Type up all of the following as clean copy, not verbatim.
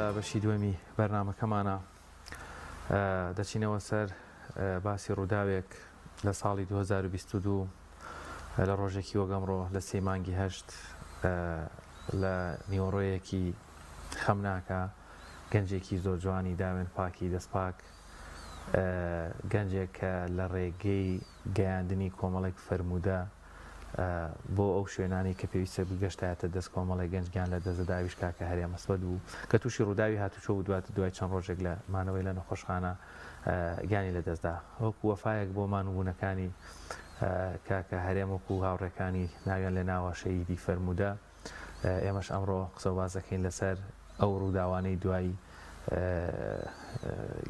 لە بەشی دووەمی بەرنامەکەمانە دەچینەوە سەر باسی ڕووداوێک لە ساڵی 2022 لە ڕۆژێکی وەگەمڕۆ لە 3 مانگی هەشت لە نیوەڕۆیەکی خەمناکە گەنجێکی زۆر جوانی داوێن پاکی دەستپاک گەنجێک کە لە ڕێگەی گەیاندنی کۆمەڵێک فەرموودە بۆ ئەو شوێنانی کە پێویستە بگەشتایەتە دەست کۆمەڵی گەنجگیان لە دەزەداویش کاکە هەرێ مەسبەت بوو کە تووشی ڕووداوی هاتوچۆ و دوای چەند ڕۆژێک لە مانەوەی لە نەخۆشخانە گیانی لە دەستدا وەکو وەفایەک بۆ مانوبوونەکانی کاکە هەرێم وەکو هاوڕێکانی ناویان لە ناوە شەهیدی فەرموودە ئێمەش ئەمڕۆ قسە و بازەکەین لەسەر ئەو ڕووداوانەی دوایی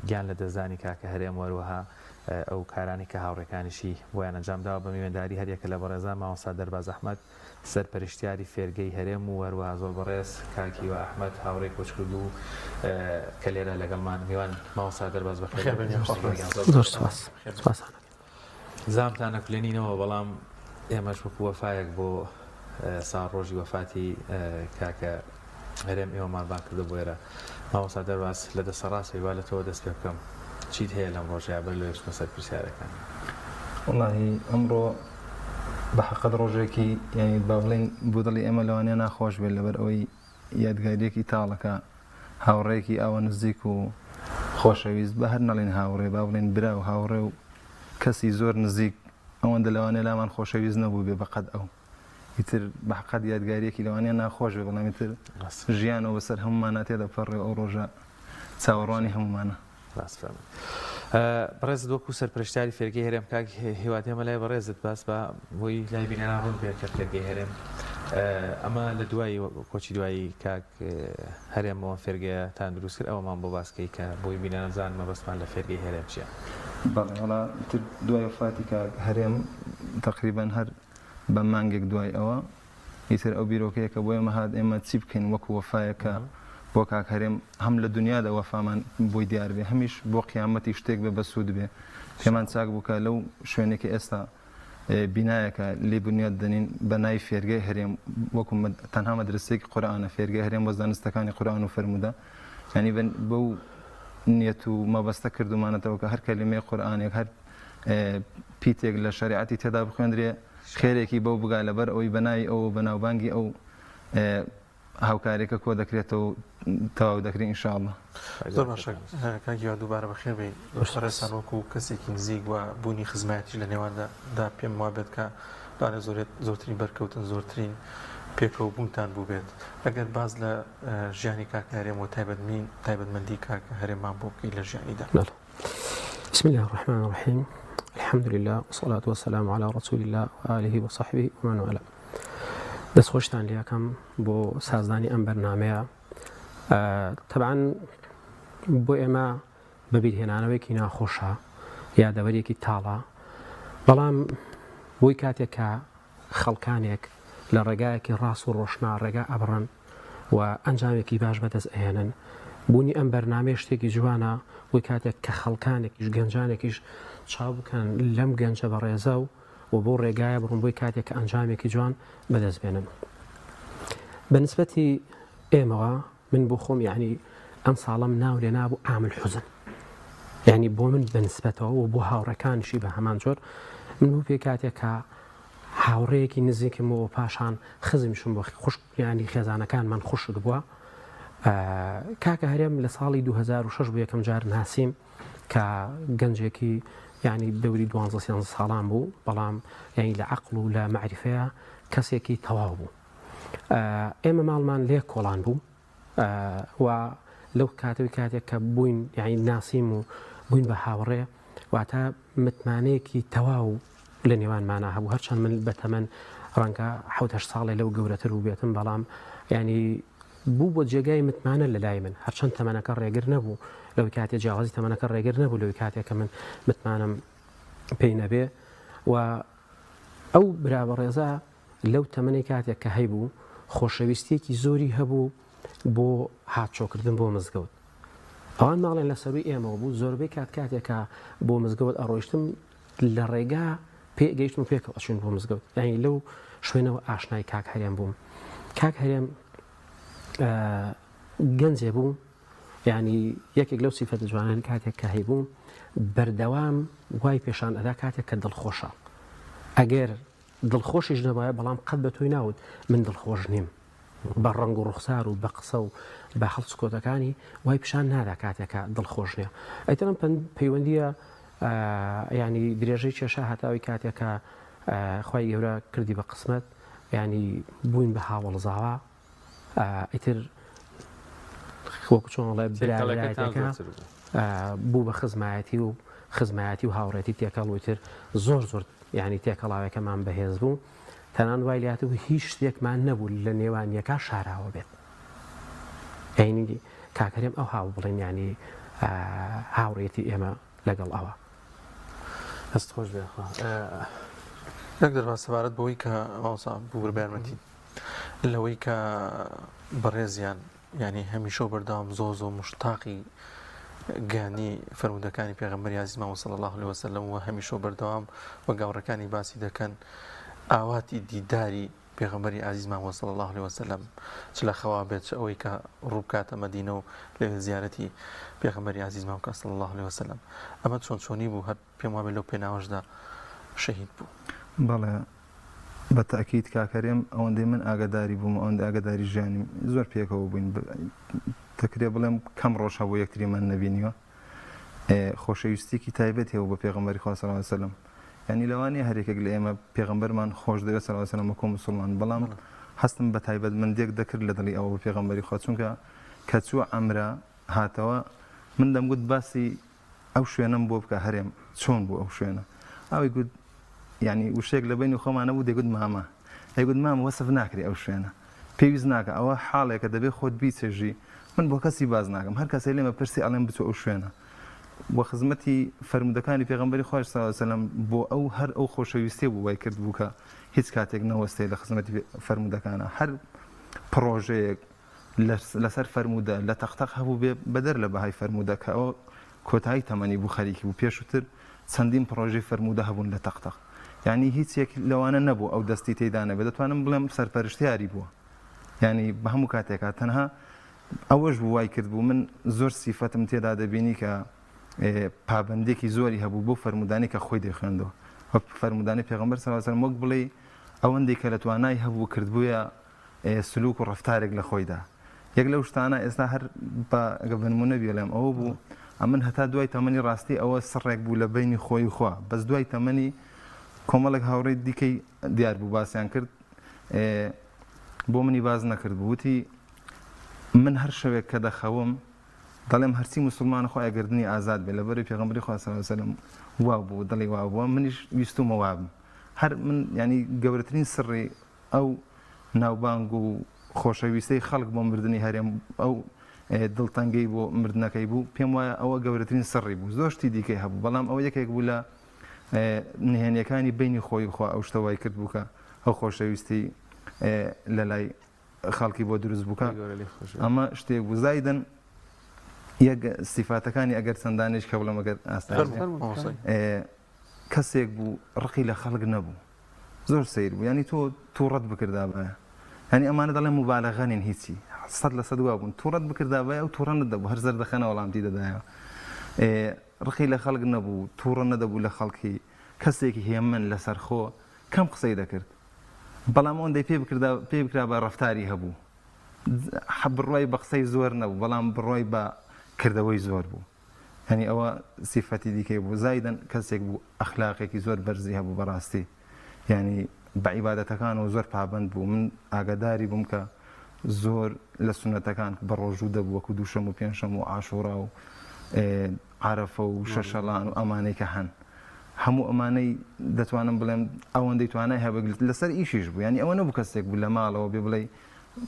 گیان لە دەستدانی کاکە هەرێم وەروەها ئەو کارانی کە هاوڕێکانیشی بۆیان ئەنجامداوە بە میوێنداری هەریەکە لە بەڕێزان مامۆستا دەرباز ئەحمەد سەرپەرشتیاری فێرگەی هەرێم و هەروەها زۆر بەڕێز کاکی و ئەحمەد هاوڕێک کۆچکرد و کە لێرە لەگەڵمان میوان مامۆستا دەرباز بەخێر زامتان نەکولێنینەوە بەڵام ئێمەش وەکو وەفایەک بۆ ساڵ ڕۆژی وەفاتی کاکە هەرێم ئێوەمان بان کردە بۆ ئێرە مامۆستا دەرباز لە دەسەڕاست ویوالەتەوە دەست پێ بکەم چیت هەیە لەم ڕۆژەیە بەر لێ بچمە سەر پرسیارەکان وەڵاهی ئەمڕۆ بە حەقەت ڕۆژێکی یعنی با بڵێن بۆ دڵی ئێمە لەوانەیە ناخۆش بێت لەبەر ئەوەی یادگاریەکی تاڵەکە هاوڕێکی ئاوە نزیک و خۆشەویست بە هەر نەڵێن هاوڕێ با بڵێن برا و هاوڕێ و کەسی زۆر نزیک ئەوەندە لەوانەیە لامان خۆشەویست نەبوو بێ بەقەد ئەو ئیتر بە حەقەت یادگاریەکی لەوانەیە ناخۆش بێ بەڵام ئیتر ژیانەوە بەسەر هەمومانە تێدا پەڕێ ئەو ڕۆژە چاوەڕوانی هەمومانە بەڕێزت وەکو سەرپەرشتیاری فێرگەی هەرێم کاک هیوات ئێمە لای بەڕێزت باس بە بۆی لای بینێنان ڕوون بێت کە فێرگەی هەرێم ئەمە لە دوایی کۆچی دوایی کاک هەرێمەوە فێرگەیە تان دروست کرد ئەوەمان بۆ باسکەی کە بۆی بینێنە بزانن مەبەستمان لە فێرگەی هەرێم چییە؟ بەڵێ وەڵا دوای وەفاتی کاک هەرێم تەقریبەن هەر بە مانگێک دوای ئەوە ئیتر ئەو بیرۆکەیە کە بۆ ئێمە هات ئێمە چی بکەین وەکو وەفایەکە بۆ کاک هەرێم هەم لە دنیادا وەفامان بۆی دیار بێ هەمیش بۆ قیامەتی شتێک بێ بە سوود بێ پێمان چاک بووکە لەو شوێنێکی ئێستا بینایەکە لێ بنیاد دەنین بە ناوی فێرگەی هەرێم وەکو تەنها مەدرسەیەکی قورئانە فێرگەی هەرێم بۆ زانستەکانی قورئان و فەرموودە یعنی بەو نیەت و مەبەستە کردومانەتەوە کە هەر کەلیمەی قورئانێک هەر پیتێک لە شەریعەتی تێدا بخوێندرێ خێرێکی بەو بگا لەبەر ئەوەی بەناوی ئەو بەناوبانگی ئەو هاوکارێکە کۆ دەکرێتەوە تەواو دەکرێت ئینشاءالله. زۆر باشە کاکی دووبارە بەخێر بێ بەڕێستان وەکو کەسێکی نزیک وە بوونی خزمەتی لە نێواندا پێم وابێت کە دوانێ زۆرترین بەرکەوتن زۆرترین پێکەوە بوونتان بوو بێت ئەگەر باز لە ژیانی کاکە هەرێم و تایبەتمەندی کاکە هەرێمان بۆ بکەی لە ژیانیدا. بسم الله الرحمن الرحيم الحمد لله والصلاة والسلام على رسول الله وآله وصحبه ومن والاه. دەستخۆشتان لێکەم بۆ سازدانی ئەم بەرنامەیە تەبعاً بۆ ئێمە بەبیرهێنانەوەیکی ناخۆشە یادەوەرێکی تاڵە بەڵام بۆی کاتێک کە خەڵکانێک لە ڕێگایەکی ڕاست و ڕۆشنا ڕێگا ئەبڕن و ئەنجامێکی باش بەدەست ئەهێنن بوونی ئەم بەرنامەیە شتێکی جوانە بۆی کاتێک کە خەڵکانێکیش گەنجانێکیش چاو بکەن لەم گەنجە بەڕێزە و بۆ ڕێگایە بڕون بۆی کاتێک کە ئەنجامێکی جوان بەدەست بێنن بەنسبەتی ئێمەوە من بۆ خۆم یعنی ئەم ساڵم ناو لێ نابوو عامل حوزن یعنی بۆ من بەنسبەتەوە و بۆ هاوڕەکانیشی بە هەمان جۆر من بوو پێ کاتێک کە هاوڕەیەکی نزیکمەوە پاشان خزمیشم بۆ خوش ینی خێزانەکانمان خوشت بووە کاکە هەرێم لە ساڵی 2006 بوو یەکەم جار ناسیم کە گەنجێکی یعنی دەوری 12 ساڵان بوو بەڵام یعنی لە عەقڵ و لە معریفەیە کەسێکی تەواو بوو ئێمە ماڵمان لێ کۆڵان بوو و لەو کاتێک کە بووین یعنی ناسیم و بووین بە هاوڕێ واتە متمانەیەکی تەواو لە نێوانمانە هەبوو هەرچەند من بەتەمەن ڕەنگە 7 ساڵێ لەو گەورەتر بوو بێتم بەڵام ینی بوو بۆ جێگای متمانە لە لای من هەرچەند تەمەنەکە ڕێگر نەبوو لەوەی کاتێ جیاوازی تەمەنەکە ڕێگر نەبوو لەوەی کاتێککە من متمانم پێی نەبێ و ئەو برا بەڕێزە لەو تەمەنەی کاتێک کە هەیبوو خۆشەویستیەکی زۆری هەبوو بۆ هاتچۆکردن بۆ مزگەوت ئەوان ماڵێن لە سەروی ئێمەوە بوو زۆربەی کاتێکە بۆ مزگەوت ئەڕۆیشتم لە ڕێگا پێگەیشتم پێکەوە ئەچوون بۆ مزگەوت یعنی لەو شوێنەوە ئاشنای کاک هەرێم بووم کاک هەرێم گەنجێ بوو یعنی یەکێک لەو سیفەتە جوانان کاتێک کە هەیبوو بەردەوام وای پێشان ئەدا کاتێک کە دڵخۆشە ئەگەر دڵخۆشیش نەبایە بەڵام قەت بە تۆی ناوت من دڵخۆش نیم بە ڕنگ و ڕوخسار و بە قسە و بە هەڵس کۆتەکانی وای پیشان نادا کاتێکە دڵخۆش نییە ئەیترم پەیوەندیە ینی درێژەی کێشە هەتاوی کاتێکە خی گەورە کردی بە قسمت ینی بووین بە هاوڵزاوە ئیتر وەکو چۆنڵێ برایەتەکە بوو بە خزمایەتی و هاوڕێتی تێکەڵوتر زۆر ینی تێکەڵاوەکەمان بەهێز بوو تەنان وای لاتە و هیچ شتێکمان نەبوو لە نێوانیەکە شاراوە بێت عینی کاکەرێم ئەو هاو بڵێن ینی هاوڕێتی ئێمە لەگەڵ ئەوە هەست خۆش بێ یەک دەرباز سەبارەت بەوەی کە ماوەسا بوو بەیانمەتی لەوەی کە بەڕێزیان ینی هەمیشە بەردەوام زۆ مشتاقی گانی فەرمودەکانی پێغەمبەری عەزیزمان صلی الله علیه وسلم و هەمیشە بەردەوام وە گاوڕەکانی باسی دەکەن ئاواتی دیداری پێغەمبەری عەزیزمان صلی الله علیه وسلم چ لە خەوا بێت چ ئەوەی کە ڕووبکاتە مەدینە و لەوێ زیارەتی پێغەمبەری عەزیزمان بکات صلی الله علیه وسلم ئەمە چۆنی بوو هەر پێم وابێت لەو پێناوەشدا شەهید بوو بەڵێ بە تاکید کاکەرێم ئەوەندەی من ئاگاداری بووم ئەوەندە ئاگاداری ژیانی زۆر پێکەوە بووین تەکرێ بڵێم کەم ڕۆژ هەبوو یەکتریمان نەبینیوە خۆشەویستێکی تایبەت هەیە بە پێغەمبەری خوا صلی الله علیه وسلم ینی لەوانەیە هەرێکێک لە ئێمە پێغەمبەرمان خۆش دەوێت صلی الله علیه وسلم وەکو موسڵمان بەڵام هەستم بە تایبەت مندێک دەکرد لە دڵی ئەوە بە پێغەمبەری خوا چونکە کە چووە ئەمرە هاتەوە من دەمگوت باسی ئەو شوێنەم بۆ بکە هەرێم چۆن بوو ئەو شوێنە ئەوی گوت ینی وشێک لە بینی خۆمانە بوو دەیگوت مامە ئەیگوت مامە وەسف ناکری ئەو شوێنە پێویست ناکە ئەوە حاڵێکە دەبێت خۆت بیچێژی من بۆ کەسی باز ناکەم هەر کەسێ لێمە پرسی ئەڵێم بچۆ ئەو شوێنە بۆ خزمەتی فەرمودەکانی پێغەمبەری خوا صلی الله علیه وسلم بۆ ئەو هەر ئەو خۆشەویستێ بوو وای کرد بوو کە هیچ کاتێک نەوەستێ لە خزمەتی فەرمودەکانە هەر پرۆژەیەک لەسەر فەرمودە لە تەختەق هەبوو بێ بەدەر لە بەهای فەرمودەکە ئەوە کۆتایی تەمەنی بوو خەریکی بوو پێشووتر چەندین پرۆژەی فەرمودە هەبوون لە تەختەق ینی هیچ یەک لەوانە نەبوو ئەو دەستی تێدا نەبێت دەتوانم بڵێم سەرپەرشتیاری بووە ینی بە هەموو کاتێکا تەنها ئەوەش بوو وای کرد بوو من زۆر سیفەتم تێدا دەبینی کە پابندێکی زۆری هەبوو بۆ فەرمودانی کە خۆی دەخوێندەوە وەک فەرمودانی پێغەمبەر صلی الله علیه وسلم وەک بڵێ ئەوەندەی کە لە توانای هەبوو کردبوویە سلوک و ڕەفتارێک لە خۆیدا یەک لەو شتانە ئێستا هەر بە نمونە بێڵێم ئەوە بوو ئەمن هەتا دوای تەمەنی ڕاستی ئەوە سڕێک بوو لە بینی خۆی خوا بەس دوای تەمەنی کۆمەڵێک هاوڕێی دیکەی دیار بوو باسییان کرد بۆ منی باز نەکرد بووتی من هەر شەوێک کە دەخەوم دەڵێم هەرچی موسڵمانە خۆ ئەگەردنی ئازاد بێ لەبەری پێغەمبەری خوا صلی الله علیه وسلم وا بوو دڵی وا بووە منیش ویستومە وابم هەر من ینی گەورەترین سڕی ئەو ناوبانگ و خۆشەویستەی خەڵک بۆ مردنی هەرێم ئەو دڵتەنگەی بۆ مردنەکەی بوو پێم وایە ئەوە گەورەترین سڕی بوو زۆر شتی دیکەی هەبوو بەڵام ئەو یەکێک بوو لە نهێنیەکانی بینی خۆی خوا ئەو شتەوای کرد بووکە ئەو خۆشەویستی لە لای خەڵکی بۆ دروست بووکە ئەمە شتێک بوو زایدن یەک سیفاتەکانی ئەگەر چەندانێک کە بڵێم ئەگەر ئاستا کەسێک بوو ڕقی لە خەڵک نەبوو زۆر سیر بوو ینی تۆ ڕەت بکردا بایە ینی ئەمانە دەڵێن مبالەغەنین هیچی 100% وا بوون تووڕەت بکردا بایە و تووڕە نەدەبوو هەر زەردەخەنە وەڵامتی دەدایە ڕقی لە خەڵک نەبوو تووڕە نەدەبوو لە خەڵکی کەسێکی هێمن لەسەر خۆ کەم قسەی دەکرد بەڵام ئەوەندەی پێ بکرا بە ڕەفتاری هەبوو بڕوای بە قسەی زۆر نەبوو بەڵام بڕوای بە کردەوەی زۆر بوو هەنی ئەوە سیفەتی دیکەی بوو زایدن کەسێک بوو ئەخلاقێکی زۆر بەرزی هەبوو بەڕاستی ینی بە عیبادەتەکانەوە زۆر پابند بوو من ئاگاداری بووم کە زۆر لە سونەتەکان بە ڕۆژوو دەبوو وەکو دووشەم و پێنجشەم و عاشوڕا و عارەفە و شەشەڵان و ئەمانەی کە هەن هەموو ئەمانەی دەتوانم بڵێم ئەوەندەی توانای هەبگرت لەسەر ئیشیش بوو ینی ئەوە نەبوو کەسێک بوو لە ماڵەوە بێ بڵێ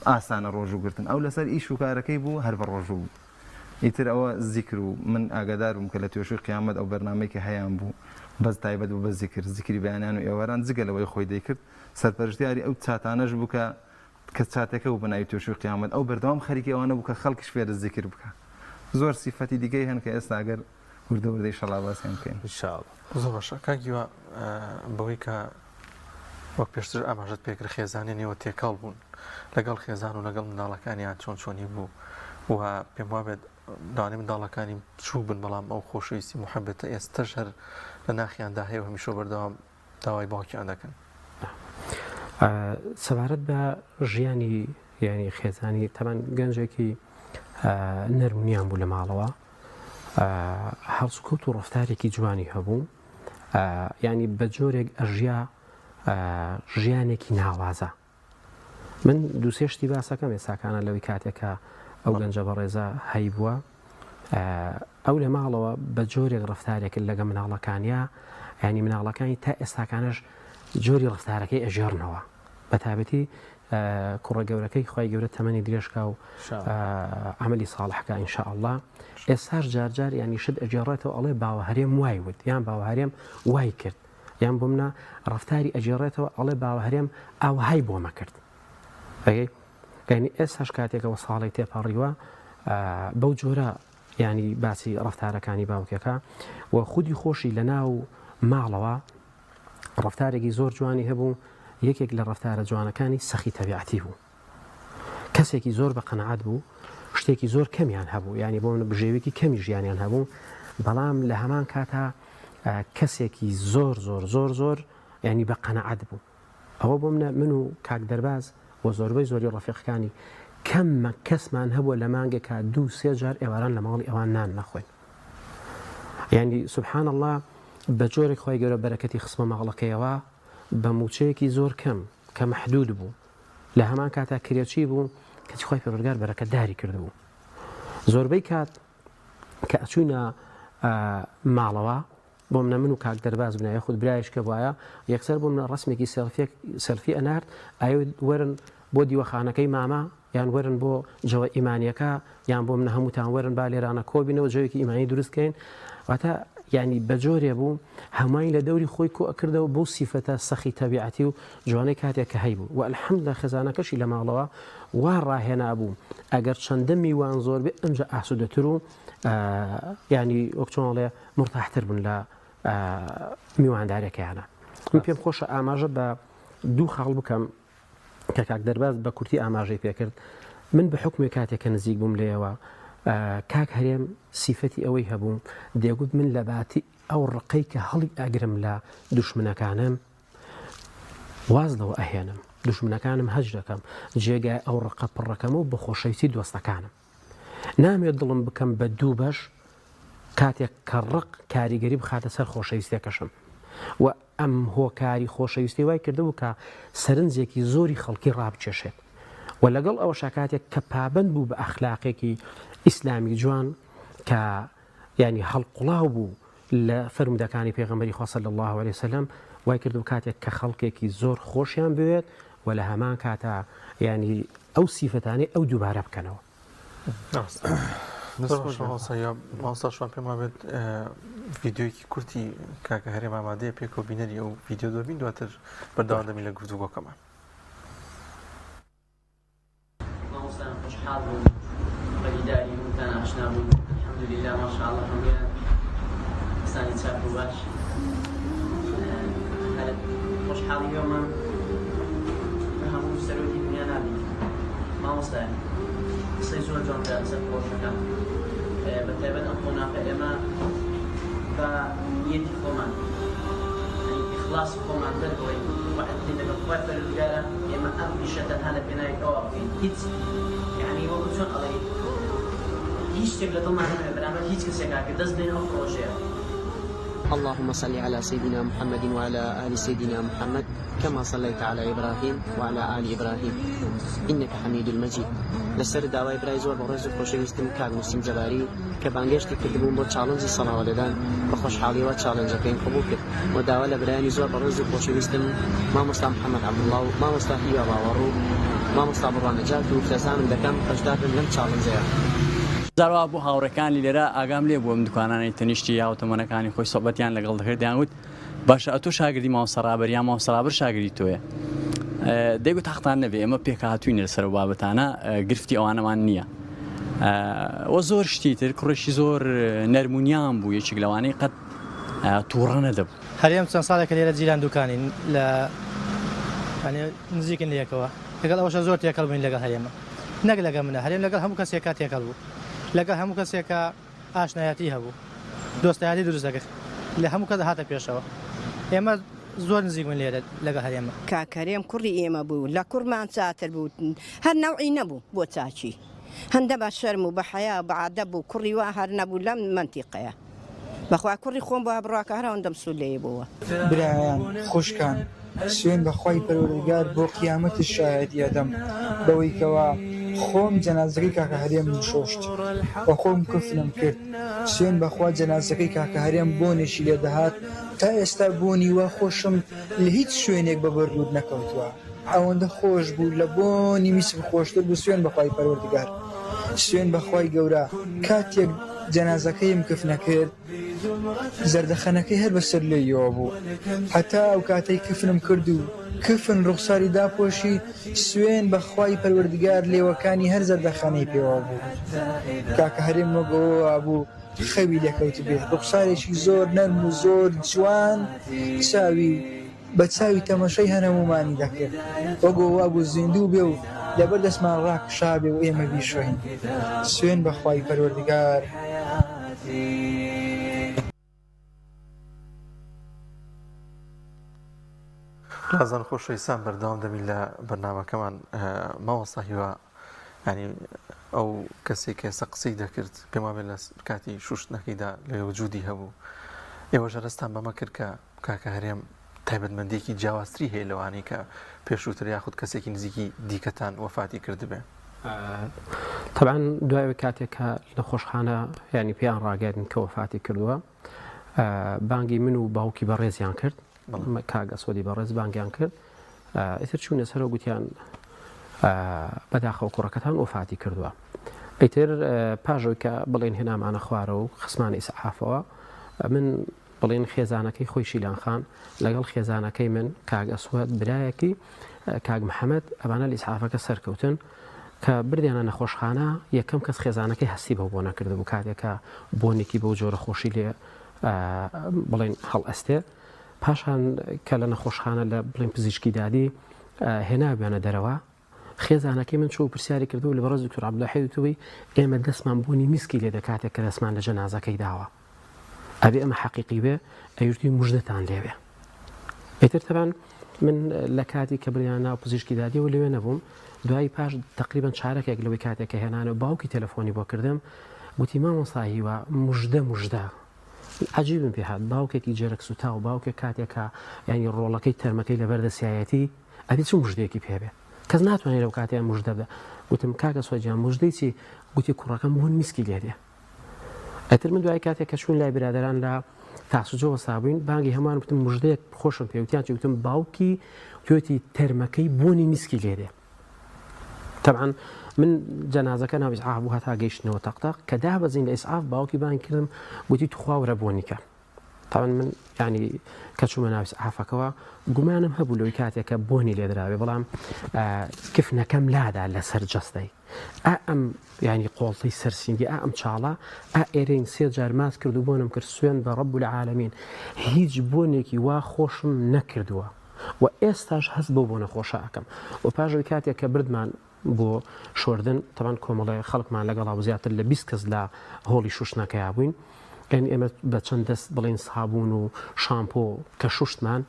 ئاسانە ڕۆژوگرتن ئەو لەسەر ئیش و کارەکەی بوو هەر بە ڕۆژوو بوو ئیتر ئەوە زیکر و من ئاگادارم کە لە توێشوی قیامەت ئەو بەرنامەیەکی هەیان بوو بەس تایبەت بوو بە زیکری بەیانیان و ئێواران جگەلەوەی خۆی دەیکرد سەرپەرشتیاری ئەو چاتانەش بوو کە چاتەکە و بناوی توێشوی قیامەت ئەو بەردەوام خەریکی ئەوانە بوو کە خەڵکیش فێرە زیکر بکە زۆر سیفەتی دیگەی هەن کە ئێستا ئەگەر وردەوردەی شەڵا باسییان بکەین زۆر باشە کاگیوە بەوەی کە وەک پێشتر ئاماژەت پێکرد خێزانێنەوە تێکەڵ بوون لەگەڵ خێزان و لەگەڵ منداڵەکانیان چۆنی بوو و پێم وابێت داوانێ منداڵەکانی چوو بن بەڵام ئەو خۆشەویستی محەبەتە ئێستاش هەر لە ناخیاندا هەیە و هەمیشە بەردەوام داوای باوکیان دەکەن. سەبارەت بە ژیانی یعنی خێزانی تەمان گەنجێکی نەرمونیان بوو لە ماڵەوە هەڵسوکەوت و ڕفتارێکی جوانی هەبوو ینی بە جۆرێک ئەژیا ژیانێکی ناوازە. من دووسێشتی باسەکەم ێساکانە لەوەی کاتێکە ئەو گەنجە بە ڕێزە هەی بووە ئەو لە ماڵەوە بە جۆرێک ڕفتارێک لەگە مناڵەکانیا ینی مناڵەکانی تا ئێستاکانش جۆری ڕفتارەکەی ئەژێڕنەوە بە تابەتی کوڕە گەورەکەی خی گەورە تەمەنی درێژکا و عملی ساڵحکە ئینشاء الله ئێستاش جارجار ینی شت ئەجێڕێتەوە ئەڵێ باوە هەرێم وای وت یان باوە هەرێم وای کرد یان بۆ منە ڕفتاری ئەجێڕێتەوە ئەڵێ باوە هەرێم ئاوهای بۆمە کرد گەینی ئێستاش کاتێکەوە ساڵی تێپەڕیوە بەو جۆرە ینی باسی ڕفتارەکانی باوکەکە و خودی خۆشی لە ناو ماڵەوە ڕفتارێکی زۆر جوانی هەبوو یەکێک لە ڕفتارە جوانەکانی سەخی تەبیعەتی بوو کەسێکی زۆر بە قەنەعەت بوو شتێکی زۆر کەمیان هەبوو ینی بۆ منە بژێوێکی کەمی ژیانیان هەبوو بەڵام لە هەمان کاتا کەسێکی زۆر زۆر زۆر زۆر ینی بە قەنەعەت بوو ئەوە بۆ منە من و کاک دەرباز بۆ زۆربەی زۆری ڕەفیقەکانی کەممە کەسمان هەبووە لە مانگێکا 2-3 جار ئێواران لە ماڵی ئەوان نان نەخۆین ینی سوبحان الله بە جۆرێک خۆی گەورە بەرەکەتی خسمە ماڵەکەیەوە بە موچەیەکی زۆر کەم کە مەحدود بوو لە هەمان کاتا کرێچی بوو کەچی خۆی پەروەردگار بەرەکەت داری کردبوو زۆربەی کات کە ئەچوونە ماڵەوە بۆ منە من و کاک دەرباز بنایە خود برایشکە وایە یەکسەر بۆ منە ڕسمێکی سەلفی ئەنارد ئایا وەرن بۆ دیوەخانەکەی ماما یان وەرن بۆ جەوە ئیمانیەکە یان بۆ منە هەمووتان وەرن با لێرانە کۆبینەوە جەوێکی ئیمانی دروستکەین واتە ینی بە جۆرێ بوو هەمووی لە دەوری خۆی کۆ ئەکردەوە بۆ سیفەتە سەخی تەبیعەتی و جوانەی کاتێک کە هەی بوو و الحەمدولە خێزانەکەشی لە ماڵەوە وا ڕاهێنا بوو ئەگەر چەندە میوان زۆر بێ ئەمجا ئاسوودەتر و ینی وەکچۆنڵێ مرتاحتر بوون لە میواندارەکەیانە. من پێم خۆشە ئاماژە بە دوو خاڵ بکەم کە کاک دەرباز بە کورتی ئاماژەی پێکرد من بە حکومی کاتێککە نزیک بووم لێەوە کاک هەرێم سیفەتی ئەوەی هەبوو دێگوت من لە باتی ئەو ڕقەی کە هەڵی ئاگرم لە دوشمنەکانم واز لەوە ئەهێنم دوشمنەکانم هەج دەکەم جێگای ئەو ڕقە پڕەکەم و بە خۆشەویستی دۆستەکانم نامێت دڵم بکەم بە دوو بەش کاتێک کە ڕق کاریگەری بخاتە سەر خۆشەویستێکەشم و ئەم هۆکاری خۆشەویستی وای کردبوو کە سەرنجێکی زۆری خەڵکی ڕابچێشێت و لەگەڵ ئەوە شکاتێک کە پابند بوو بە ئەخلاقێکی ئیسلامی جوان کە ینی هەڵقوڵاو بوو لە فەرمودەکانی پێغەمبەری خوا صلی الله علیه وسلم وای کردو کاتێک کە خەڵکێکی زۆر خۆشیان بوێت و لە هەمان کاتا ینی ئەو سیفەتانەی ئەو دووبارە بکەنەوە. ماوەستاشوان پێم وابێت ڤیددیۆیەکی کورتی کاکە هەرێم ئامادەیە پێکەوە بینەری ئەو ڤیددیۆ دۆبین دواتر بەردەوام دەمین لە گفتوگۆکەمان. خوشحال بووم بەدیداری وتان ئاشنا بووم الحەمدولillah ماشاءالله هەموویان ئەسانی چاک و باش خۆشحاڵیەوەمان بە هەموو سەرۆکی دنیا نابێت مامۆستایە قسەی زۆر جوانکە لەسەر خۆشەکان بەتایبەت ئەم قۆناغە ئێمە بە نیەتی خۆمان ئیخلاصی خۆمان دەربڕین وعدتین لەگەڵ خوای پەروەردگارە ئێمە ئەم ئیشە تەنها لە پێناوی ئەوە بکەین هیچ یعنی وەکو چۆن ئەڵێ هیچ شتێک لە دڵمان نەبێ بەرامبەر هیچ کەسێکا کە دەست بێنە ئەو پرۆژەیە. اللهم صل على سيدنا محمد وعلى آل سيدنا محمد كما صليت على إبراهيم وعلى آل إبراهيم إنك حميد المجيد. لسر داوای برای زۆر بە ڕێز و خۆشەویستم کاک موسیم جەباری کە بانگێشتی کردبووم بۆ چاڵنجی سەڵاوەدەدان بە خۆشحاڵیەوە چاڵنجەکەین قبوڵ کرد و داوا لە برایانی زۆر بە ڕێز و خۆشەویستم مامۆستا محەممەد عەبدوڵڵا و مامۆستا هیوا باوەڕ و مامۆستا بڕوانەجات و خێزانم دەکەم خەشدارن لەم چاڵنجەیە. زاروا بۆ هاوڕەکانی لێرە ئاگام لێ بووم دوکانانی تەنیشتی هاوتەمەنەکانی خۆی سۆبەتیان لەگەڵ دەکرد دەیانگوت باشە ئەتۆ شاگردی ماوەسەڕابەر یان ماوەسەڕابەر شاگردی تۆیە دەیگوت تاختان نەبێ ئێمە پێکهاتووین لەسەر بابەتانە گرفتی ئەوانەمان نییە وە زۆر شتی تر کوڕێکی زۆر نەرمونیان بوو یەکێک لەوانەی قەت تووڕە نەدەبوو. هەرێم چەند ساڵێکە لێرە جیران دوکانین لە نزیکن لەکەوە لەگەڵ ئەوەشە زۆر تێکەڵ بووین لەگەڵ هەرێمە نەک لەگە منە هەرێم لەگەڵ هەموو کەسێکا تێکەڵ بوو لەگەڵ هەموو کەسێکە ئاشنایەتی هەبوو دۆستایەتی دروست دەکرد لە هەموو کەس هاتە پێشەوە ئێمە زۆر نزیکمن لێرە لەگە هەرێمە کاکەرێم کوڕی ئێمە بوو لە کوڕمان چاتر بوو هەر نەوعی نەبوو بۆ چاچی هەندە بە شەرم و بە حەیا بەعادە بوو کوڕی وا هەر نەبوو لەم منتیقەیە بەخوا کوڕی خۆم بۆ بڕاکە هەر ئەوەندەم سوود لێ بووە برایان خوشکان سوێن بەخوای پەروەردگار بۆ قیامەتی شایەتی ئەدەم بەوەی کەوا خۆم جەنازەکەی کاکە هەرێم شۆشت بە خۆم کفنم کرد سوێن بەخوا جەنازەکەی کاکە هەرێم بۆنێکی لێ دەهات تا ئێستا بۆنی وا خۆشم لە هیچ شوێنێک بە بەرود نەکەوتووە ئەوەندە خۆش بوو لە بۆنی میسر خۆشتر بوو سوێن بەخوای پەروەردگار سوێن بەخوای گەورە کاتێک جەنازەکەیم کفنە کرد زەردەخەنەکەی هەر بەسەر لێیەوە بوو هەتا ئەو کاتەی کفنم کرد و کفن ڕوخساری داپۆشی سوێن بەخوای پەروەردگار لێوەکانی هەر زەردەخانەی پێوە بوو کاکە هەرێم وەگەوە بوو خەوی لەکەوت بێت ڕوخسارێکی زۆر نەرم و زۆر جوان چاوی بە چاوی تەمەشەی هەنەمومانی دەکرد وەگەوە بوو زیندوو بێ و لەبەر دەستمان ڕاکشابێ و ئێمە بیشوین سوێن بەخوای پەروەردگار لازان خۆشەویستان بەردەوام دەبین لە بەرنامەکەمان مامۆستا هیوا ینی ئەو کەسێک ئێستا قسەی دەکرد پێم وابێت لە کاتی شوشتنەکەیدا لە وجودی هەبوو ئێوەش ڕستان بەمە کرد کە کاکە هەرێم تایبەتمەندێکی جیاوازتری هەیە لەوانەی کە پێشووتر یاخود کەسێکی نزیکی دیکەتان وەفاتی کردبێ طبعا دوای کاتێکە لە خۆشخانە ینی پێیان ڕاگەاندن کە وەفاتی کردووە بانگی من و باوکی بەڕێزیان کرد کاگە سۆدی بەڕێز بانگیان کرد ئیتر چوونە سەرەوە گوتیان بەداخەوە کوڕەکەتان وەفاتی کردووە ئیتر پاژەوەی کە بڵێن هێنامانە خوارە و خسمانی ئیسعافەوە من بڵێن خێزانەکەی خۆی شیلان خان لەگەڵ خێزانەکەی من کاگ ئەسوەد برایەکی کاگ محەممەد ئەوانە لە ئیسعافەکە سەرکەوتن کە بردیانە نەخۆشخانە یەکەم کەس خێزانەکەی هەستی بە بۆ نەکرد بوو کاتێکە بۆنێکی بەو جۆرە خۆشی لێ بڵێن هەڵ ئەستێ پاشان کە لە نەخۆشخانە لە بڵێن پزیشکی دادی هێنابیانە دەرەوە خێزانەکەی من چوو پرسیاری کردو لە بەڕێز دکتۆر عەبدوڵاحی وتوی ئێمە دەستمان بوونی میسکی لێ دەکاتێک کە دەستمان لە جەنازەکەی داوە ئەبێ ئەمە حەقیقی بێ ئەیوتی موژدەتان لێوێ ئیتر تەبان من لە کاتی کە بریان ناو پزیشکی دادیەوە لەوێ نەبووم دوای پاش تقریبا چارەکێک لەوەی کاتێککە هێنانە باوکی تەلەفۆنی بۆ کردم وتی مامۆستا هیوا موژدە عجیبم پێ هات باوکێکی جەرەک سوتا و باوکێک کاتێکە ینی ڕۆڵەکەی تەرمەکەی لە بەردەسیایەتی ئەبێ چ موژدەیەکی پێبێ کەس ناتوانێت لەو کاتیان موژدە بدە گوتم کاکە سۆجیان موژدەی چی گوتی کوڕەکەم بوون میسکی لێدێ ئەتر من دوای کاتێک کە چوون لای برادران لە تاسوجەوە سابووین بانگی هەمان وتم موژدەیەک خۆشم پێوتیان چی وتم باوکی توێتی تەرمەکەی بوونی میسکی لێدێ طبعا من جەنازەکە ناو ئیسعاف بوو هەتا گەیشتنەوە تەقتەق کە دابەزین لە ئیسعاف باوکی بانگ کردم گوتی توخواورە بۆنیکە طبعا من ینی کە چوومە ناو ئیسعافەکەەوە گومانم هەبوو لەوەی کاتێکە بۆنی لێدراوێ بەڵام کفنەکەم لادا لەسەر جەستەی ئەم ینی قۆڵتەی سەرسینگی ئەم چاڵە ئێرەین سێ جار ماس کرد و بۆنم کرد سوێن بە ڕەب العالەمین هیچ بۆنێکی وا خۆشم نەکردووە و ئێستاش هەست بۆ بۆنە خۆشە ئەەکەم و پاژەوەی کاتێک کە بردمان بۆ شۆردن تەمان کۆمەڵی خەڵکمان لەگەڵا زیاتر لە 20 کەس لە هۆڵی شوشتنەکەیا بووین ئەن ئێمە بە چەند دەست بڵێن سابوون و شامپۆ کە شوشتمان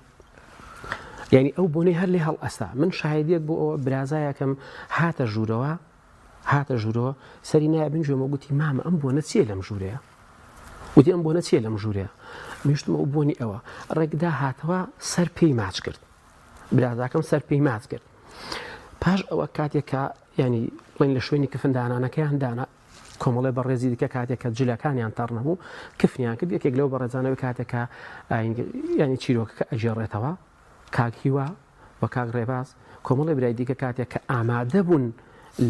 یعنی ئەو بۆنەی هەر لێ هەڵ ئەستا من شاهدیەک بۆ ئەوە برازایەکەم هاتە ژوورەوە سەری نایبن ژێمە گوتی مامە ئەم بۆنە چیە لەم ژوورەیە وتی ئەم بۆنە چیە لەم ژوورەیە میشتمە ئەو بۆنی ئەوە ڕێکدا هاتەوە سەر پێی ماچ کرد برازاکەم سەر پێی ماچ کرد پاش ئەوە کاتێکە ینی بڵێن لە شوێنی کفندانانەکەیان دانا کۆمەڵێ بەڕێزی دیکە کاتێکە جلەکانیان تەڕ نەبوو کفنیان کرد یەکێک لەو بەڕێزانەوەی کاتێکە ینی چیرۆکەکە ئەژێڕێتەوە کاک هیوا و کاک ڕێباز کۆمەڵی برای دیکە کاتێک کە ئامادە بوون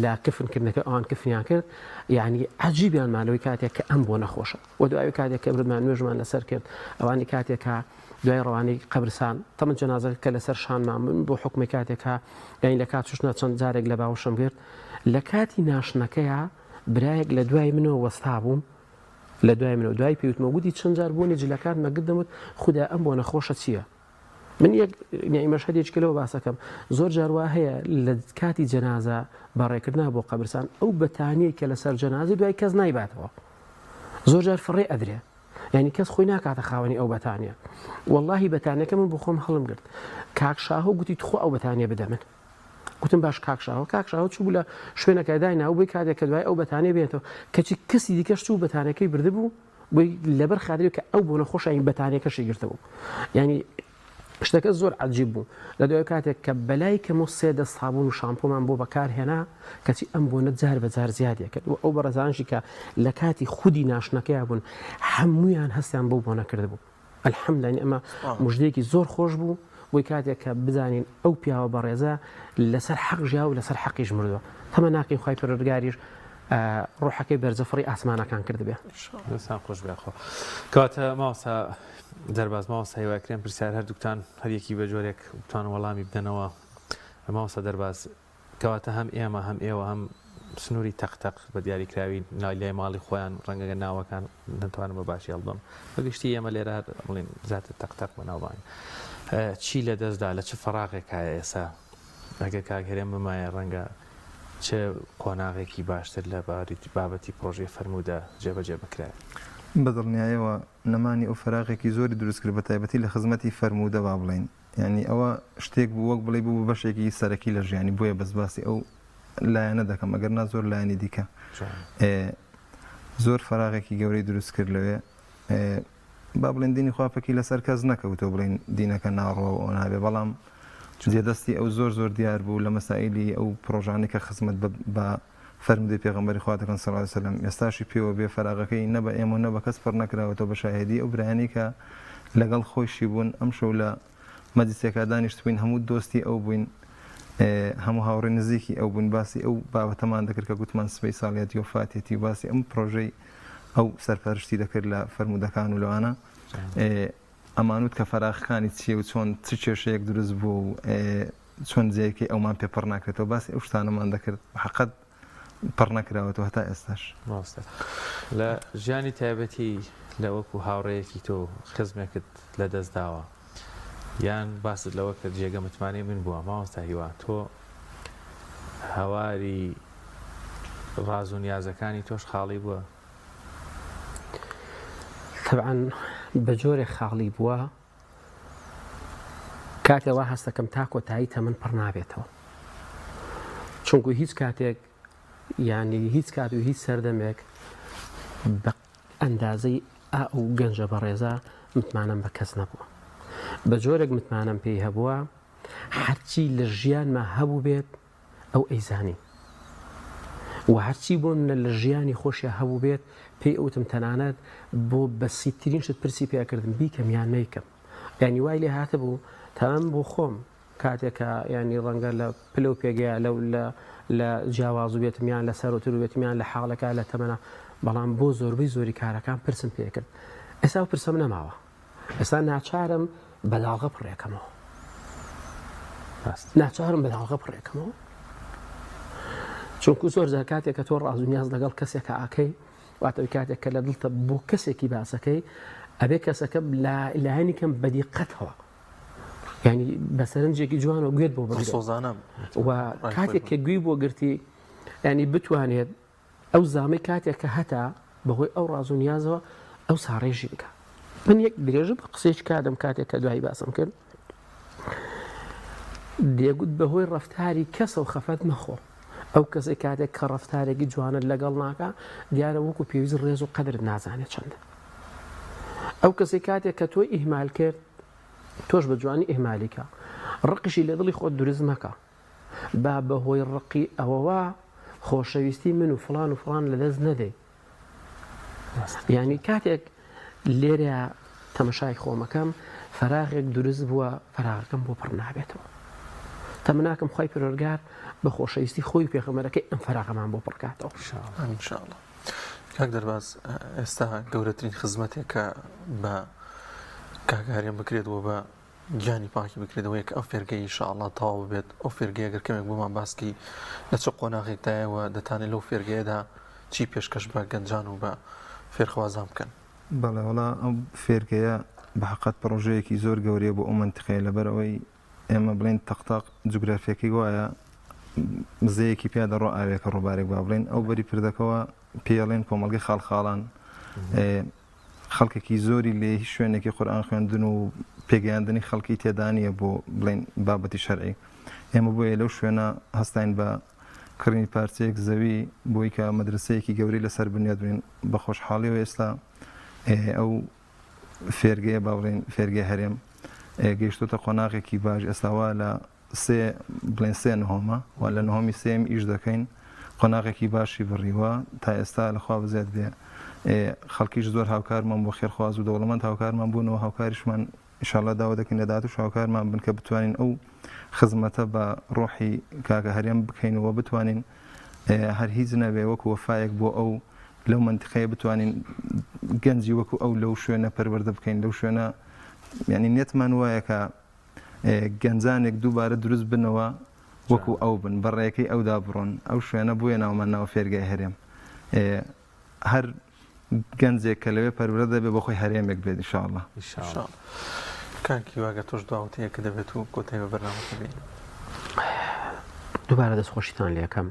لە کفنکردنەکە ئەوان کفنیان کرد یعنی عەجیبیان مالەوەی کاتێک کە ئەم بۆ نەخۆشە و دوای کاتێک کە بردمان نوێژمان لەسەر کرد ئەوانی کاتێکە دوای ڕەوانەی قەبرستان تەمەن جەنازەکە لەسەر شانمان من بۆ حکمی کاتێکە یعنی لە کات شوشتنە چەند جارێک لە باوەشم کرد لە کاتی ناشنەکەیە برایەک لە دوای منەوە وەستا بووم لە دوای منەوە دوای پێوتمە گوتی چەند جار بوونی جلەکان مەگردەمت خوددا ئەم بۆ نەخۆشە چییە من یعنی مەشهەدێکێکەوە باسەکەم زۆر جاروا هەیە لە کاتی جەنازە بەڕێکردنا بۆ قەبرستان ئەو بەتانەیە کە لەسەر جەنازە دوای کەس نایباتەوە زۆر جار فڕێ ئەدرێ یعنی کەس خۆی ناکاتە خاوەنی ئەو بەتانە واللهی بەتانەکە من بۆ خۆم هەڵم گرت کاکشاهۆ گوتی تخۆ ئەو بەتانێ بدە من گوتم باش کاکشاهۆ چوو لە شوێنەکە داینا و بۆی کاتێک کە دوای ئەو بەتانێ بێتەوە کەچی کەسی دیکەش چوو بەتانەکەی بردبوو بۆی لەبەر خاتری کە ئەو بۆ نەخۆشین بەتانەکەشی گرتەوە یعنی شتەکە زۆر عجیب بوو لە دوای کاتێک کە بەلای کەم و سێ دەست سابوون و شامپۆمان بۆ بەکارهێنا کەچی ئەم بۆنە جار بەجار زیادی کرد و ئەو بەڕێزانشی کە لە کاتی خودی ناشنەکەی بوون هەمویان هەستیان بۆ بۆنە کرد بوو الحەمدلله ئەمە مژدەیەکی زۆر خۆش بوو بۆی کاتێک کە بزانین ئەو پیاوە بەڕێزە لەسەر حەق ژیا و لەسەر حەقیش مردووە تەمە ناکەین خوای پەروەردگاریش ڕۆحەکەی بەرزەفڕی ئاسمانەکان کرد بێ دەستان خۆش بێخۆ کەواتە ماوەسا دەرباز ماوەسا هیواکرێن پرسیار هەردووکتان هەریەکی بە جۆرێک بتوان وەڵامی بدەنەوە ماوەسا دەرباز کەواتە هەم ئێمە هەم ئێوە هەم سنووری تەقتەق بە دیاریکراوی لای ماڵی خۆیان ڕەنگەگە ناوەکان نتوانم بە باشی هەڵبم بەگشتی ئێمە لێرە بڵین زیاتر تەقتەق بەناوبان چی لە دەستدا لە چ فەراغێک هەیە ئێستا ئەگەر کاگەرێن بمایە ڕەنگە چه قۆناغێکی باشتر لە بابەتی پرۆژەی فەرموودە جێبەجێ بکرێت بەدڵنیایەوە نەمانی ئەو فەراغێکی زۆری دروست کرد بە تایبەتی لە خزمەتی فەرموودە با بڵین ینی ئەوە شتێک بوو وەک بڵێ بوو بەشێکی سەرەکی لە ژیانی بۆیە بەسباسی ئەو لایەنە دەکەم ئەگەر نا زۆر لایەنی دیکە زۆر فەراغێکی گەورەی دروست کرد لەوێ با بڵێن دینی خواپەکی لەسەر کەس نەکەوتەوە بڵێن دینەکە ناڕەوە ئەو نابێ بەڵام جێدەستی ئەو زۆر دیار بوو لە مەسائلی ئەو پرۆژانی کە خزمەت بە فەرمودەی پێغەمبەری خوا دەکەن صلی الله علیه و سلم ئێستاشی پێوە بێ فەراغەکەی نە بە ئێمە نە بە کەس پڕ نەکراوەتەوە بە شاهێدی ئەو برایانی کە لەگەڵ خۆشی بوون ئەم شەو لە مەجلیسێکا دانیشتبووین هەموو دۆستی ئەو بووین هەموو هاوڕێی نزیکی ئەو بوون باسی ئەو بابەتەمان دەکرد کە گوتمان سبەی ساڵیەتی وفاتێتی باسی ئەم پرۆژەی ئەو سەرپەرشتی دەکرد لە فەرمودەکان و لەوانە ئەمانوت کە فەراغەکانی چیە و چۆن چ کێشەیەک دروست بوو و چۆن جێیەکەی ئەومان پێپڕ ناکرێتەوە باسی ئەو شتانەمان دەکرد حەقەت پڕ نەکراوەتەوە هەتا ئێستاش ڕاستە لە ژیانی تایبەتی لە وەکو هاوڕێیەکی تۆ خزمێکت لە دەستداوە یان باست لەوە کە جێگە متمانەی من بووە مامۆستا هیوا تۆ هەواری ڕاز و نیازەکانی تۆش خاڵی بووە طبعا بە جۆرێک خاڵی بووە کاتێەوە هەستەکەم تا کۆتایی تەمەن پڕ نابێتەوە چونکو هیچ کاتێک یعنی هیچ کات و هیچ سەردەمێک بە ئەندازەی ئەو گەنجە بەڕێزە متمانم بە کەس نەبووە بە جۆرێک متمانم پێی هەبووە هەرچی لە ژیانمە هەبوو بێت ئەو ئەیزانی و هەرچی بۆ منە لە ژیانی خۆشیە هەبوو بێت پێی ئەوتم تەنانەت بۆ بەسیترین شت پرسی پێکردم بیکەم یان نەیکەم ینی وای لێ هاتە بوو تەمام بۆ خۆم کاتێکە ینی ڕەنگە لە پلە و پێگەیە لە جیاواز و بێتمیان لە سەرۆتر و بێتمیان لە حاڵەکە لە تەمەنە بەڵام بۆ زۆربەی زۆری کارەکان پرسم پێکرد ئێستا و پرسەم نەماوە ئێستا ناچارم بەلاغە پڕێکەمەوە ناچارم بەلاغە پڕێکەمەوە چونکو زۆر جار کاتێک کە تۆ ڕاز و نیاز لەگەڵ کەسێکە ئاکەی واتەوەی کاتێک کە لە دڵتە بۆ کەسێکی باسەکەی ئەبێ کەسەکە لایەنی کەم بەدیقەتەوە ینی بەسەرنجێکی جوانەوە گوێت بۆ سۆزانم و کاتێک کە گوێی بۆ گرتی ینی بتوانێت ئەو زامەی کاتێک کە هەتا بەهۆی ئەو ڕاز و نیازەوە ئەو ساڕێژی بکە من یەک درێژە بە قسێک کادەم کاتێک کە دوایی باسم کرد دێگوت بەهۆی ڕەفتاری کەسە و خەفەت مەخۆ ئەو کەسێک کاتێک کە ڕەفتارێکی جوانت لەگەڵ ناکە دیارە وەکو پێویست ڕێز و قەدرت نازانێت چەندە ئەو کەسێک کاتێک کە تۆ ئیهمال کرد تۆش بە جوانی ئیهمالیکە ڕقیشی لە دڵی خۆت دروست مەکە با بەهۆی ڕقی ئەوەوە خۆشەویستی من و فڵان لەدەست نەدەی ینی کاتێک لێرە تەمەشای خۆمەکەم فەراغێک دروست بووە فەراغەکەم بۆ پڕ نابێتەوە تەمەناکەم خوای پەروەردگار بە خۆشەویستی خۆی پێغەمبەرەکەی ئەم فەراغەمان بۆ پڕکاتەوە ئینشاءڵڵا کاک دەرباز ئێستا گەورەترین خزمەتێکە بە کاگاریان بکرێتەوە بە گیانی پاکی بکرێتەوە یەک ئەو فێرگەی ئینشاءڵڵا تەواو بێت ئەو فێرگەی ئەگەر کەمێک بۆمان باسکی لە چ قۆناغێکدایەوە دەتانێت لەو فێرگەیەدا چی پێشکەش بە گەنجان و بە فێرخوازان بکەن بەڵێ وڵا ئەو فێرگەیە بەحقەت پرۆژەیەکی زۆر گەورەیە بۆ ئەو منتیقەیە لەبەرەوەی ئێمە بڵێن تەقتاق جوگرافیەکەی وایە مزەیەکی پیا دەڕۆ ئاوێکە ڕووبارێک با بڵێن ئەو بەری پردەکەەوە پێڵێن کۆمەڵگەی خاڵخاڵان خەڵکێکی زۆری لێ هیچ شوێنێکی قورئان خوێندن و پێگەیاندنی خەڵکی تێدانیە بۆ بڵێن بابەتی شەرعی ئێمە بۆیە لەو شوێنە هەستین بە کڕینی پارچەیەک زەوی بۆی کە مەدرسەیەکی گەوری لەسەر بنیاد بێن بە خۆشحاڵیەوە ئێستا ئەو فێرگەیە باڵێن فێرگەی هەرێم گەیشتۆتە قۆناغێکی باش ئێستاوا لە بڵێن سێ نهۆمە و لە نهۆمی سێم ئیش دەکەین قۆناغێکی باشی بڕیوە تا ئێستا لەخوا بزێت بێ خەڵکیش زۆر هاوکارمان بۆ خێرخواز و دەوڵەمەند هاوکارمان بوونەوە هاوکاریشمان ئینشاءالله داوا دەکەین لە داهاتوو هاوکارمان بن کە بتوانین ئەو خزمەتە بە ڕۆحی کاکە هەرێم بکەینەوە بتوانین هەر هیچ نەبێ وەکو وەفایەک بۆ ئەو لەو منتیقەیە بتوانین گەنجی وەکو ئەو لەو شوێنە پەروەردە بکەین لەو شوێنە یعنی نێتمان وایە کە گەنجانێک دووبارە دروست بنەوە وەکو ئەو بن بەڕێیەکەی ئەودا بڕۆن ئەو شوێنە بۆیە ناومان ناوە فێرگای هەرێم هەر گەنجێک کە لەوێ پەروەردە دەبێت بۆ خۆی هەرێمێک بێت ئینشاءالله کاکی واگە تۆش داوەتەیە کە دەبێت و کۆتایی بە بەرنامەکە بین دووبارە دەستخۆشیتان لێ یەکەم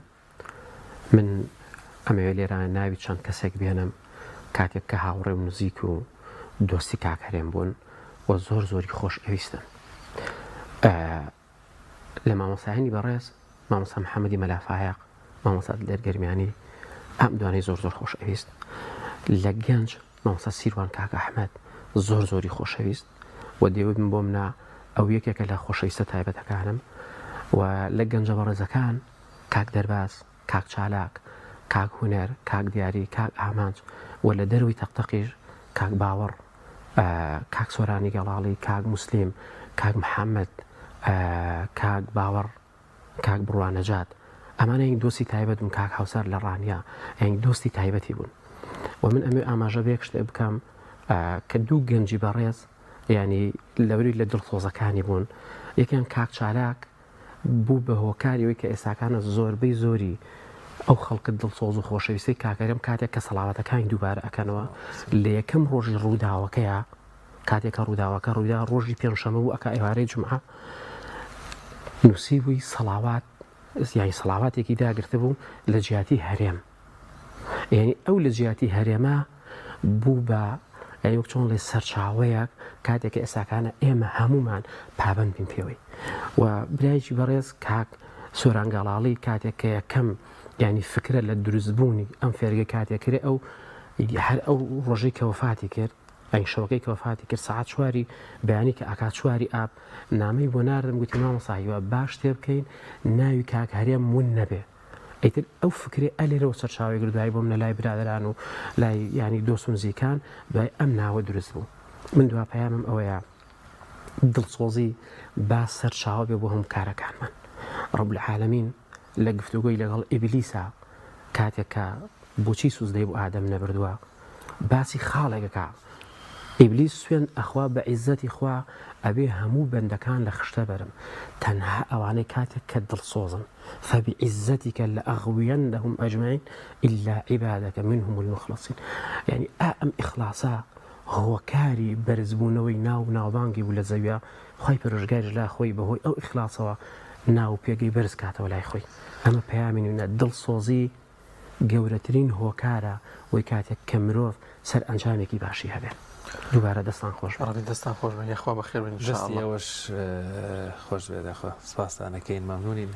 من ئەمەوێ لێران ناوی چەند کەسێک بێنم کاتێک کە هاوڕێ و نزیک و دۆستی کاک هەرێم بوون و زۆر زۆری خۆش ئەویستن لە مامۆسایانی بەڕێز مامۆستا محەممەدی مەلافایق مامۆستا لێرگەرمیانی ئەم دوانەی زۆر زۆر خۆش ئەویست لە گەنج مامۆستا سیروان کاک ئەحمەد زۆر زۆری خۆشەویست و دێوت من بۆ منە ئەو یەکێکە لە خۆشەویستە تایبەتەکانم و لە گەنجە بەڕێزەکان کاک دەرباز کاک چالاک کاک هونەر کاک دیاری کاک ئامانج و لە دەروی تەقتەقیش کاک باوەڕ کاک سۆرانی گەڵاڵی کاک موسلیم کاک محەممەد کاک باوەڕ کاک بڕوانەجات ئەمانە هەنگ دۆستی تایبەت بوون کاک هاوسەر لە ڕانیا هەنگ دۆستی تایبەتی بوون و من ئەمێ ئاماژە بێک شتێ بکەم کە دوو گەنجی بەڕێز ینی لەوری لە دڵخۆزەکانی بوون یەکیان کاک چالاک بوو بە هۆکاریەوەی کە ئێستاکانە زۆربەی زۆری ئەو خەڵکت دڵسۆز و خۆشەویستی کاکەرم کاتێک کە سەڵاوەتەکانی دووبارە ئەکەنەوە لە یەکەم ڕۆژی ڕووداوەکەیە کاتێکە ڕووداوەکە ڕوویدا ڕۆژی پێنجشەمە بوو ئەکا ئێوارەی جمعە نووسی بووی سەڵاوات یانی سەڵاواتێکی داگرتە بوو لە جیاتی هەرێم یعنی ئەو لە جیاتی هەرێمە بوو بە وەک چۆن لێ سەرچاوەیەک کاتێکە ئێساکانە ئێمە هەمومان پابند بین پێوەی و برایکی بەڕێز کاک سۆرانگەڵاڵی کاتێک کە یەکەم ینی فکرە لە دروستبوونی ئەم فێرگە کاتێکرێ ئەو هەر ئەو ڕۆژەی کە وەفاتی کرد ئەین شەوەکەی کە وەفاتی کرد سەعات چواری بەیانی کە ئاکات چواری ئاب نامەی بۆ ناردم گوتی مامۆساییوە باش تێ بکەین ناوی کاک هەرێم ون نەبێ ئەیتر ئەو فکرێ ئەلێرەوە سەرچاوی گردوایی بۆم لە لای برادران و لای ینی دۆست و نزیکان دوای ئەم ناوە دروست بوو من دوا پەیامم ئەوەیە دڵسۆزی با سەرچاوە بێ بۆ هەموو کارەکانمان ڕەب العالەمین لە گفتوگۆی لەگەڵ ئیبلیسا کاتێک کە بۆچی سوزدەی بۆ ئادەم نەبردووە باسی خاڵێکەکە ئیبلیس سوێن ئەخوا بە عیزەتی خوا ئەبێ هەموو بەندەکان لە خشتە بەرم تەنها ئەوانەی کاتێک کە دڵسۆزن فبعزتك لأغوينهم أجمعين إلا عبادك منهم المخلصين يعني أم إخلاصا هو كاري برزبونوي ناو بانجي ولا زويا خوي برجاج لا خوي بهوي أو إخلاصا ناو بيجي برز كاتا ولا خوي أما بيامين من الدل صوزي جورترين هو كارا ويكاتك كمروف سر أنجامك باشي هذا دوباره دەستان خۆش دەستان خۆش بن یاخوا بەخێر بن دەستی ئەوەش خۆش بێت سپاسدانەکەین مەمنونین